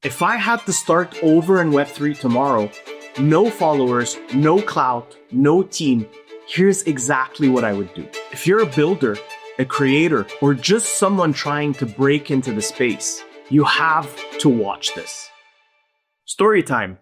If I had to start over in Web3 tomorrow, no followers, no clout, no team, here's exactly what I would do. If you're a builder, a creator, or just someone trying to break into the space, you have to watch this. Story time.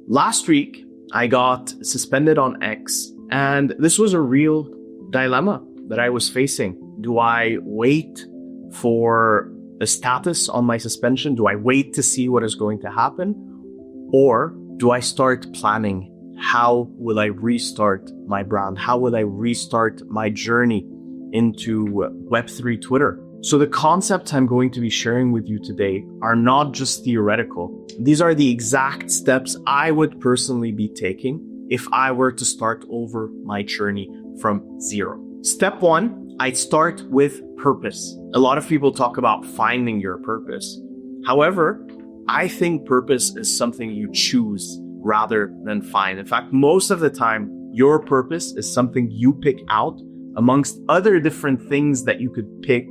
Last week, I got suspended on X, and this was a real dilemma that I was facing. Do I wait for a status on my suspension? Do I wait to see what is going to happen? Or do I start planning? How will I restart my brand? How will I restart my journey into Web3 Twitter? So the concepts I'm going to be sharing with you today are not just theoretical. These are the exact steps I would personally be taking if I were to start over my journey from zero. Step one, I'd start with purpose. A lot of people talk about finding your purpose. However, I think purpose is something you choose rather than find. In fact, most of the time, your purpose is something you pick out amongst other different things that you could pick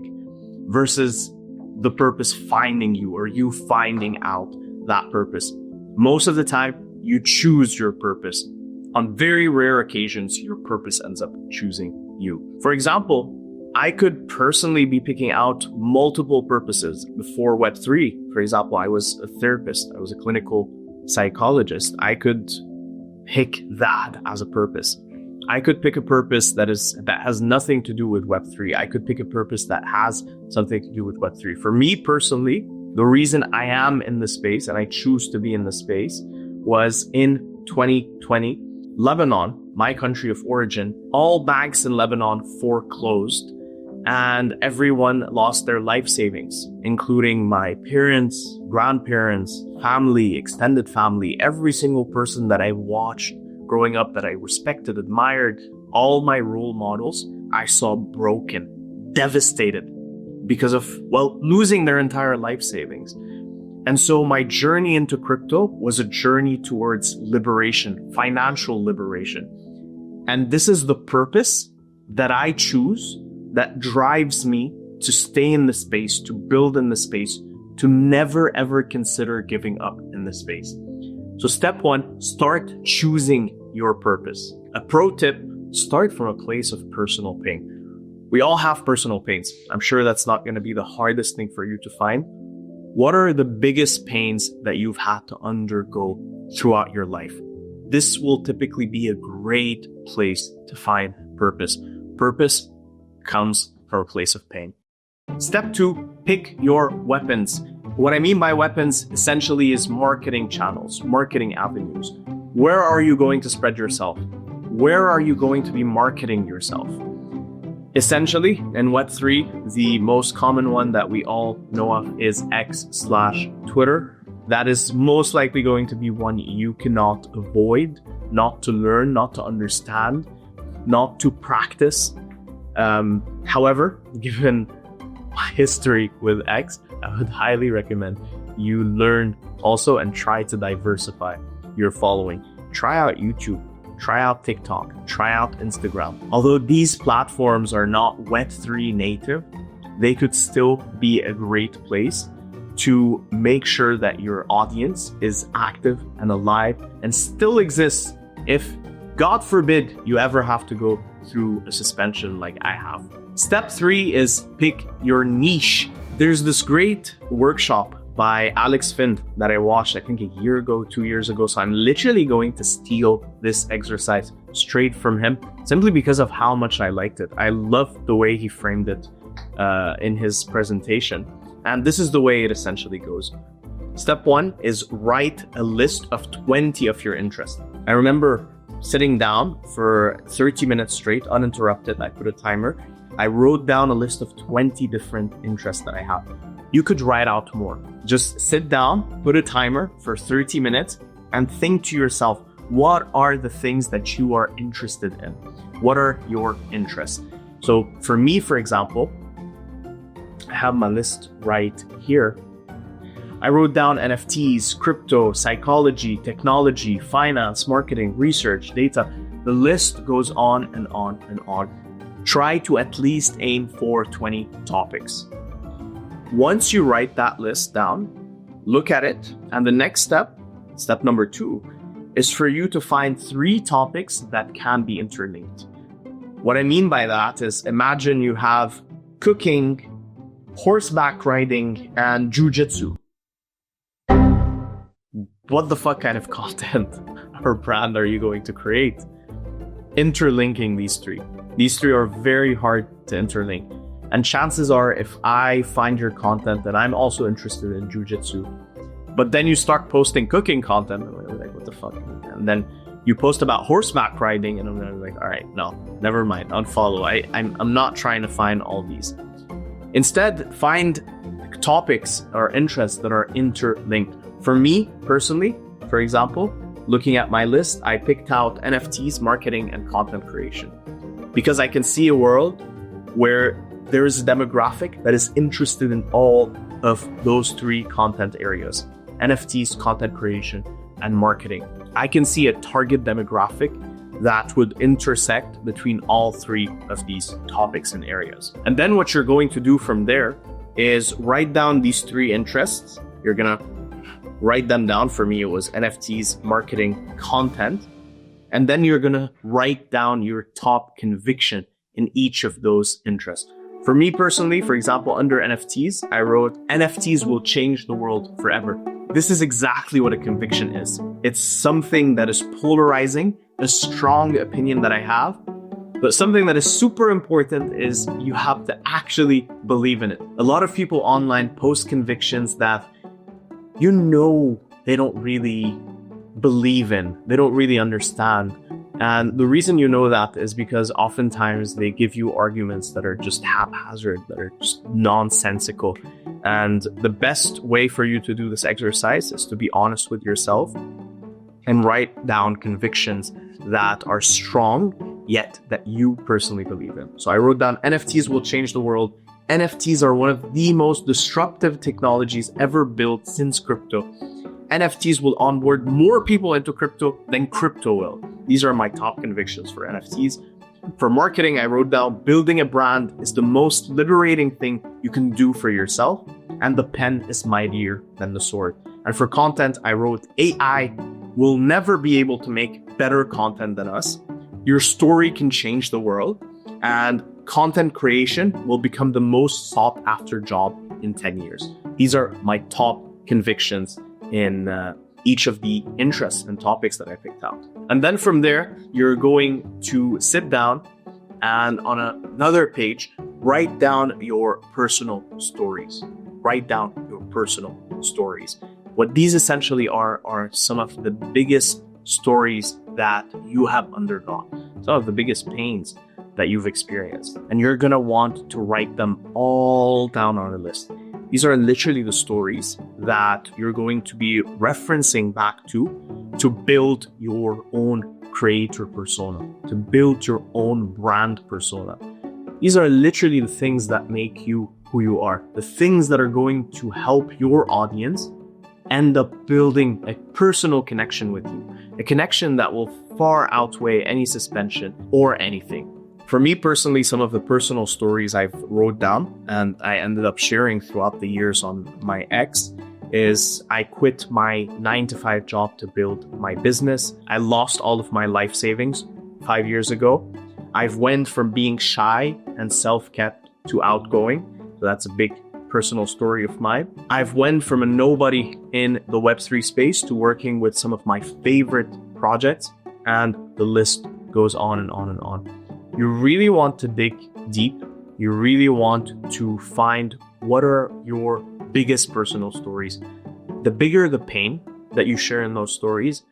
versus the purpose finding you or you finding out that purpose. Most of the time, you choose your purpose. On very rare occasions, your purpose ends up choosing you. For example, I could personally be picking out multiple purposes before Web3. For example, I was a therapist. I was a clinical psychologist. I could pick that as a purpose. I could pick a purpose that has nothing to do with Web3. I could pick a purpose that has something to do with Web3. For me personally, the reason I am in the space and I choose to be in the space was in 2020, Lebanon, my country of origin, all banks in Lebanon foreclosed and everyone lost their life savings, including my parents, grandparents, family, extended family, every single person that I watched growing up that I respected, admired, all my role models, I saw broken, devastated because of, losing their entire life savings. And so my journey into crypto was a journey towards liberation, financial liberation. And this is the purpose that I choose that drives me to stay in the space, to build in the space, to never ever consider giving up in the space. So step one, start choosing your purpose. A pro tip, start from a place of personal pain. We all have personal pains. I'm sure that's not going to be the hardest thing for you to find. What are the biggest pains that you've had to undergo throughout your life? This will typically be a great place to find purpose. Purpose comes from a place of pain. Step two, pick your weapons. What I mean by weapons essentially is marketing channels, marketing avenues. Where are you going to spread yourself? Where are you going to be marketing yourself? Essentially, in Web3, the most common one that we all know of is X/Twitter. That is most likely going to be one you cannot avoid, not to learn, not to understand, not to practice. However, given my history with X, I would highly recommend you learn also and try to diversify your following. Try out YouTube, try out TikTok, try out Instagram. Although these platforms are not Web3 native, they could still be a great place to make sure that your audience is active and alive and still exists if, God forbid, you ever have to go through a suspension like I have. Step three is pick your niche. There's this great workshop by Alex Finn that I watched, I think 1 year ago, 2 years ago. So I'm literally going to steal this exercise straight from him simply because of how much I liked it. I loved the way he framed it in his presentation. And this is the way it essentially goes. Step one is write a list of 20 of your interests. I remember sitting down for 30 minutes straight, uninterrupted. I put a timer. I wrote down a list of 20 different interests that I have. You could write out more. Just sit down, put a timer for 30 minutes and think to yourself, what are the things that you are interested in? What are your interests? So for me, for example, I have my list right here. I wrote down NFTs, crypto, psychology, technology, finance, marketing, research, data. The list goes on and on and on. Try to at least aim for 20 topics. Once you write that list down, look at it. And the next step, step number 2, is for you to find 3 topics that can be interlinked. What I mean by that is, imagine you have cooking, horseback riding, and jujitsu. What the fuck kind of content or brand are you going to create? Interlinking these 3. These 3 are very hard to interlink. And chances are, if I find your content that I'm also interested in jujitsu, but then you start posting cooking content, and I'm like, what the fuck? And then you post about horseback riding, and I'm like, all right, no, never mind, unfollow. I'm not trying to find all these. Instead, find topics or interests that are interlinked. For me personally, for example, looking at my list, I picked out NFTs, marketing, and content creation, because I can see a world where there is a demographic that is interested in all of those 3 content areas: NFTs, content creation, and marketing. I can see a target demographic that would intersect between all 3 of these topics and areas. And then what you're going to do from there is write down these 3 interests. You're gonna write them down. For me, it was NFTs, marketing, content. And then you're gonna write down your top conviction in each of those interests. For me personally, for example, under NFTs, I wrote, NFTs will change the world forever. This is exactly what a conviction is. It's something that is polarizing, a strong opinion that I have, but something that is super important is you have to actually believe in it. A lot of people online post convictions that they don't really believe in, they don't really understand. And the reason you know that is because oftentimes they give you arguments that are just haphazard, that are just nonsensical. And the best way for you to do this exercise is to be honest with yourself and write down convictions that are strong, yet that you personally believe in. So I wrote down NFTs will change the world. NFTs are one of the most disruptive technologies ever built since crypto. NFTs will onboard more people into crypto than crypto will. These are my top convictions for NFTs. For marketing, I wrote down building a brand is the most liberating thing you can do for yourself, and the pen is mightier than the sword. And for content, I wrote AI will never be able to make better content than us. Your story can change the world, and content creation will become the most sought after job in 10 years. These are my top convictions in each of the interests and topics that I picked out. And then from there, you're going to sit down and on another page, write down your personal stories. Write down your personal stories. What these essentially are some of the biggest stories that you have undergone, some of the biggest pains that you've experienced. And you're gonna want to write them all down on a list. These are literally the stories that you're going to be referencing back to build your own creator persona, to build your own brand persona. These are literally the things that make you who you are, the things that are going to help your audience end up building a personal connection with you, a connection that will far outweigh any suspension or anything. For me personally, some of the personal stories I've wrote down and I ended up sharing throughout the years on my X is I quit my 9-to-5 job to build my business. I lost all of my life savings 5 years ago. I've went from being shy and self-kept to outgoing. So that's a big personal story of mine. I've went from a nobody in the Web3 space to working with some of my favorite projects, and the list goes on and on and on. You really want to dig deep. You really want to find what are your biggest personal stories. The bigger the pain that you share in those stories,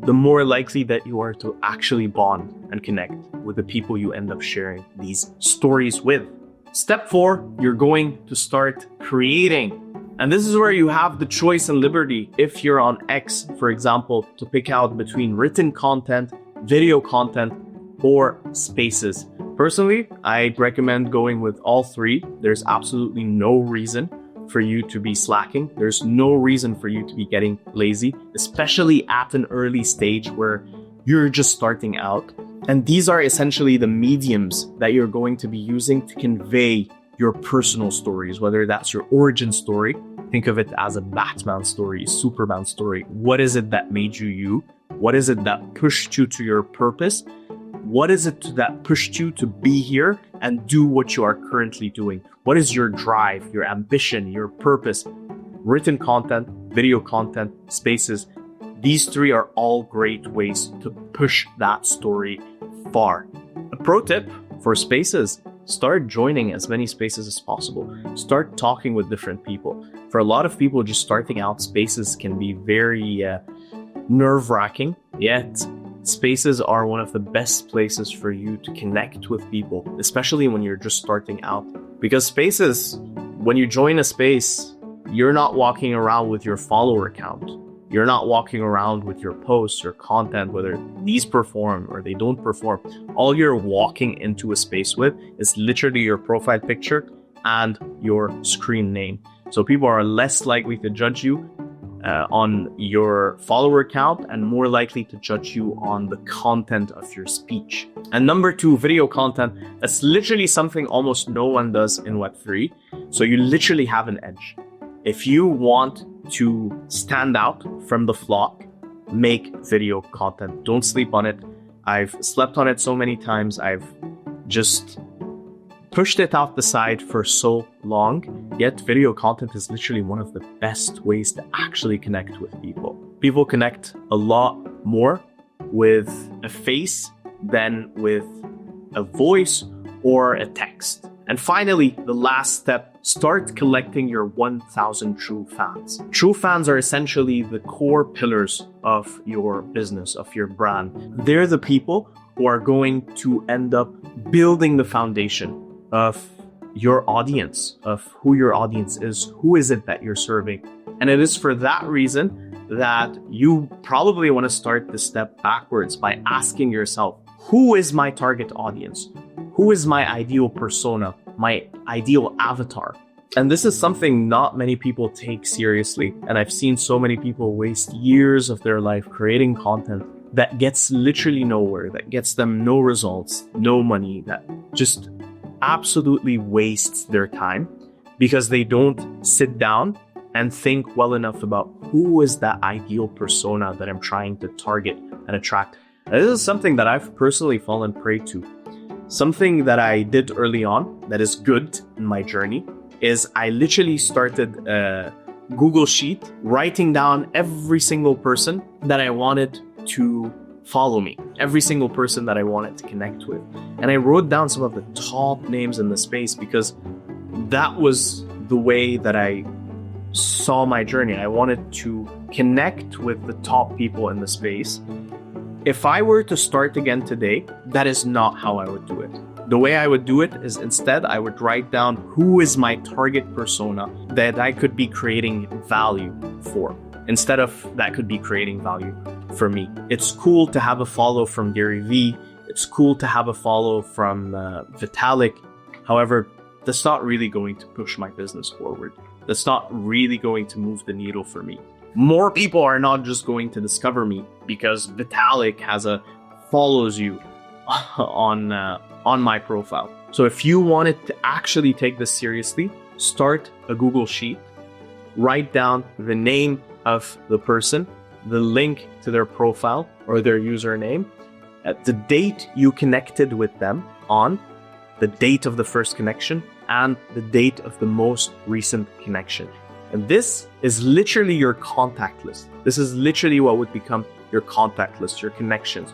the more likely that you are to actually bond and connect with the people you end up sharing these stories with. Step 4, you're going to start creating. And this is where you have the choice and liberty, if you're on X, for example, to pick out between written content, video content, or spaces. Personally, I'd recommend going with all 3. There's absolutely no reason for you to be slacking. There's no reason for you to be getting lazy, especially at an early stage where you're just starting out. And these are essentially the mediums that you're going to be using to convey your personal stories, whether that's your origin story, Think of it as a Batman story, Superman story. What is it that made you you? What is it that pushed you to your purpose? What is it that pushed you to be here and do what you are currently doing? What is your drive, your ambition, your purpose? Written content, video content, spaces. These three are all great ways to push that story far. A pro tip for spaces: start joining as many spaces as possible. Start talking with different people. For a lot of people, just starting out, spaces can be very nerve-wracking, yet spaces are one of the best places for you to connect with people, especially when you're just starting out. Because spaces, when you join a space, you're not walking around with your follower count. You're not walking around with your posts or content, whether these perform or they don't perform. All you're walking into a space with is literally your profile picture and your screen name. So people are less likely to judge you on your follower count and more likely to judge you on the content of your speech. And number two, video content. That's literally something almost no one does in Web3. So you literally have an edge. If you want to stand out from the flock, make video content. Don't sleep on it. I've slept on it so many times. I've just pushed it out the side for so long, yet video content is literally one of the best ways to actually connect with people. People connect a lot more with a face than with a voice or a text. And finally, the last step, start collecting your 1,000 true fans. True fans are essentially the core pillars of your business, of your brand. They're the people who are going to end up building the foundation of your audience, of who your audience is, who is it that you're serving. And it is for that reason that you probably want to start the step backwards by asking yourself, who is my target audience? Who is my ideal persona, my ideal avatar? And this is something not many people take seriously. And I've seen so many people waste years of their life creating content that gets literally nowhere, that gets them no results, no money, that just absolutely wastes their time because they don't sit down and think well enough about who is that ideal persona that I'm trying to target and attract. And this is something that I've personally fallen prey to. Something that I did early on that is good in my journey is I literally started a Google Sheet writing down every single person that I wanted to follow me, every single person that I wanted to connect with. And I wrote down some of the top names in the space because that was the way that I saw my journey. I wanted to connect with the top people in the space. If I were to start again today, that is not how I would do it. The way I would do it is instead I would write down who is my target persona that I could be creating value for, instead of that could be creating value for me. It's cool to have a follow from Gary Vee. It's cool to have a follow from Vitalik. However, that's not really going to push my business forward. That's not really going to move the needle for me. More people are not just going to discover me because Vitalik follows you on my profile. So if you wanted to actually take this seriously, start a Google Sheet, write down the name of the person, the link to their profile or their username, at the date you connected with them on, the date of the first connection, and the date of the most recent connection. And this is literally your contact list. This is literally what would become your contact list, your connections.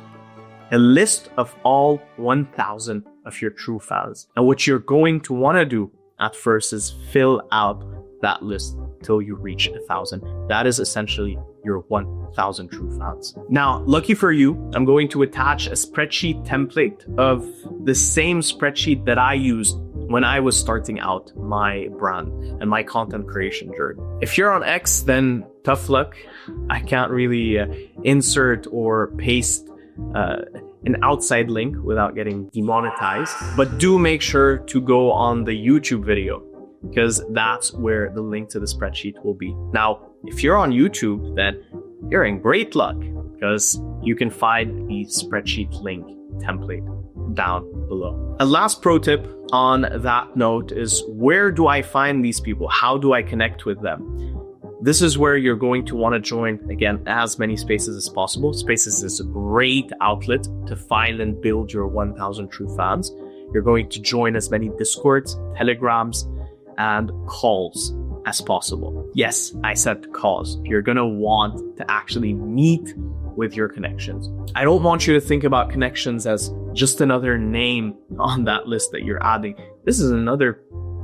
A list of all 1,000 of your true fans. And what you're going to want to do at first is fill out that list till you reach 1,000. That is essentially your 1,000 true fans. Now, lucky for you, I'm going to attach a spreadsheet template of the same spreadsheet that I used when I was starting out my brand and my content creation journey. If you're on X, then tough luck. I can't really insert or paste an outside link without getting demonetized. But do make sure to go on the YouTube video because that's where the link to the spreadsheet will be. Now, if you're on YouTube, then you're in great luck because you can find the spreadsheet link template down below. A last pro tip on that note is, where do I find these people? How do I connect with them? This is where you're going to want to join, again, as many spaces as possible. Spaces is a great outlet to find and build your 1,000 true fans. You're going to join as many Discords, Telegrams, and calls as possible. Yes, I said calls. You're going to want to actually meet with your connections. I don't want you to think about connections as just another name on that list that you're adding. This is another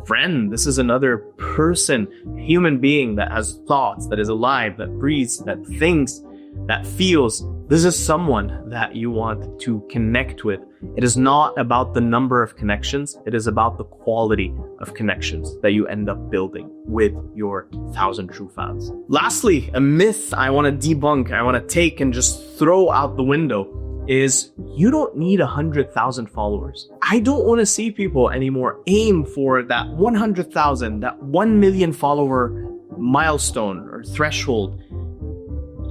friend. This is another person, human being that has thoughts, that is alive, that breathes, that thinks, that feels. This is someone that you want to connect with. It is not about the number of connections. It is about the quality of connections that you end up building with your 1,000 true fans. Lastly, a myth I want to debunk, I want to take and just throw out the window is you don't need 100,000 followers. I don't want to see people anymore aim for that 100,000, that 1 million follower milestone or threshold.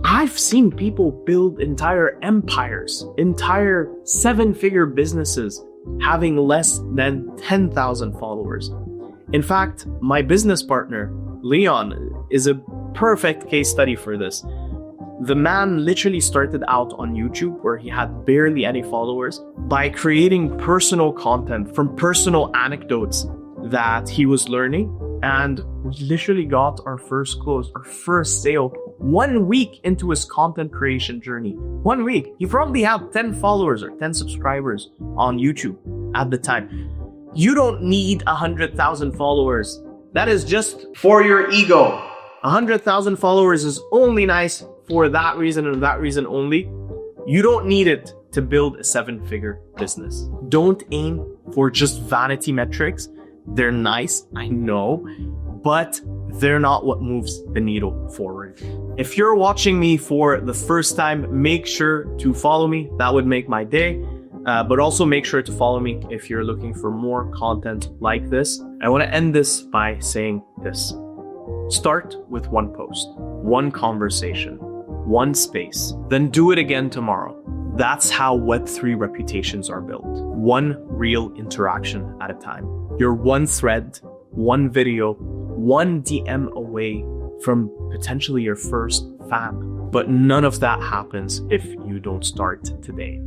I've seen people build entire empires, entire 7-figure businesses having less than 10,000 followers. In fact, my business partner, Leon, is a perfect case study for this. The man literally started out on YouTube where he had barely any followers by creating personal content from personal anecdotes that he was learning. And we literally got our first close, our first sale 1 week into his content creation journey. 1 week. He probably had 10 followers or 10 subscribers on YouTube at the time. You don't need 100,000 followers. That is just for your ego. 100,000 followers is only nice for that reason and that reason only. You don't need it to build a 7-figure business. Don't aim for just vanity metrics. They're nice, I know, but they're not what moves the needle forward. If you're watching me for the first time, make sure to follow me. That would make my day. But also make sure to follow me if you're looking for more content like this. I want to end this by saying this. Start with one post, one conversation, one space, then do it again tomorrow. That's how Web3 reputations are built. One real interaction at a time. You're one thread, one video, one DM away from potentially your first fan. But none of that happens if you don't start today.